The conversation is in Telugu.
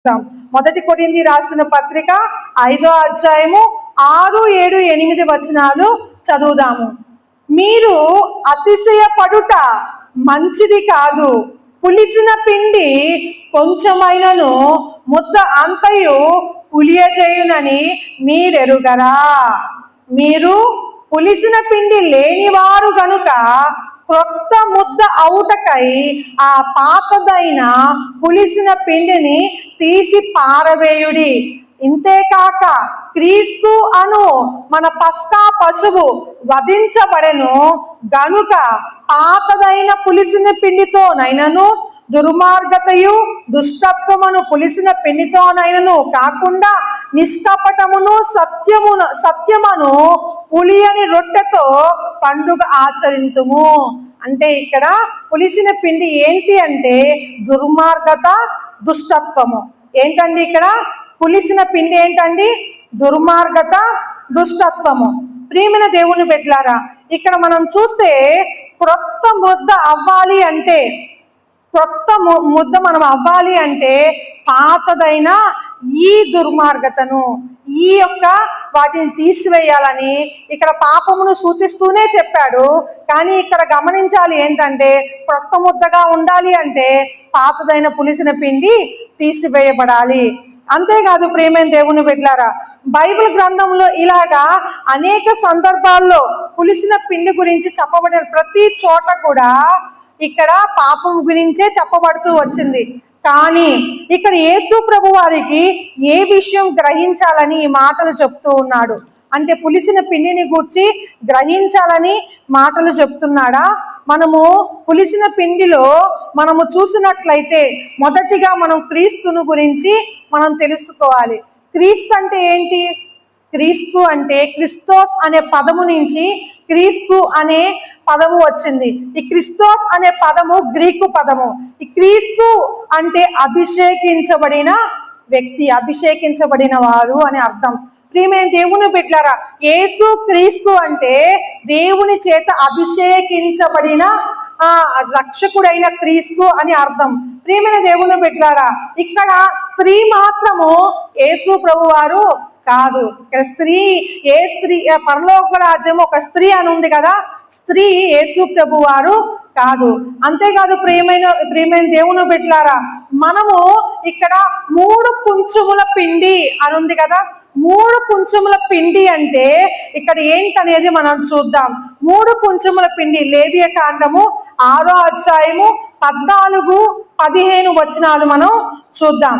మొదటి కొరింథీ రాసిన పత్రిక 5వ అధ్యాయము 6, 7, 8 వచనాలు చదువుదాము. మీరు అతిశయపడుట మంచిది కాదు. పులిసిన పిండి కొంచెమైనను ముద్ద అంతయు పులియజేయునని మీరెరుగరా? మీరు పులిసిన పిండి లేనివారు గనుక క్రొత్త ముద్ద అవుటకై ఆ పాతదైన పులిసిన పిండిని తీసి పారవేయుడి. ఇంతేకాక క్రీస్తు అను మన పస్కా పశువు వధించబడెను గనుక పాతదైన పులిసిన పిండితోనైనను దుర్మార్గతయు దుష్టత్వమును పులిసిన పిండితోనైనను కాకుండా నిష్కపటమును సత్యమును పులియని రొట్టెతో పండుగ ఆచరింతుము. అంటే ఇక్కడ పులిసిన పిండి ఏంటి అంటే దుర్మార్గత, దుష్టత్వము. ఏంటండి ఇక్కడ పులిసిన పిండి ఏంటండి? దుర్మార్గత, దుష్టత్వము. ప్రియమైన దేవుని బిడ్డలారా, ఇక్కడ మనం చూస్తే క్రొత్త ముద్ద అవ్వాలి అంటే, క్రొత్త ముద్ద మనం అవ్వాలి అంటే పాతదైన ఈ దుర్మార్గతను, ఈ యొక్క వాటిని తీసివేయాలని ఇక్కడ పాపమును సూచిస్తూనే చెప్పాడు. కానీ ఇక్కడ గమనించాలి ఏంటంటే క్రొత్త ముద్దగా ఉండాలి అంటే పాతదైన పులిసిన పిండి తీసివేయబడాలి. అంతేకాదు ప్రియమైన దేవుని బిడ్డలారా, బైబిల్ గ్రంథంలో ఇలాగా అనేక సందర్భాల్లో పులిసిన పిండి గురించి చెప్పబడిన ప్రతి చోట కూడా ఇక్కడ పాపం గురించే చెప్పబడుతూ వచ్చింది. కానీ ఇక్కడ యేసు ప్రభు వారికి ఏ విషయం గ్రహించాలని ఈ మాటలు చెప్తూ ఉన్నాడు అంటే పులిసిన పిండిని గూర్చి గ్రహించాలని మాటలు చెప్తున్నాడా? మనము పులిసిన పిండిలో మనము చూసినట్లయితే మొదటిగా మనం క్రీస్తును గురించి మనం తెలుసుకోవాలి. క్రీస్తు అంటే ఏంటి? క్రీస్తు అంటే క్రిస్తోస్ అనే పదము నుంచి క్రీస్తు అనే పదము వచ్చింది. ఈ క్రిస్తోస్ అనే పదము గ్రీకు పదము. ఈ క్రీస్తు అంటే అభిషేకించబడిన వ్యక్తి, అభిషేకించబడిన వారు అని అర్థం. ప్రియమైన దేవుని బిడ్డలారా, యేసు క్రీస్తు అంటే దేవుని చేత అభిషేకించబడిన రక్షకుడైన క్రీస్తు అని అర్థం. ప్రియమైన దేవుని బిడ్డలారా, ఇక్కడ స్త్రీ మాత్రము యేసు ప్రభు వారు కాదు. ఇక్కడ స్త్రీ, ఏ స్త్రీ, పరలోక రాజ్యం ఒక స్త్రీ అని ఉంది కదా, స్త్రీ యేసు ప్రభు వారు కాదు. అంతేకాదు ప్రియమైన దేవుని బిడ్డలారా, మనము ఇక్కడ 3 కుంచుముల పిండి అని ఉంది కదా, 3 కుంచుముల పిండి అంటే ఇక్కడ ఏంటనేది మనం చూద్దాం. 3 కుంచుముల పిండి లేవియ కాండము 6వ అధ్యాయము 14, 15 వచనాలు మనం చూద్దాం.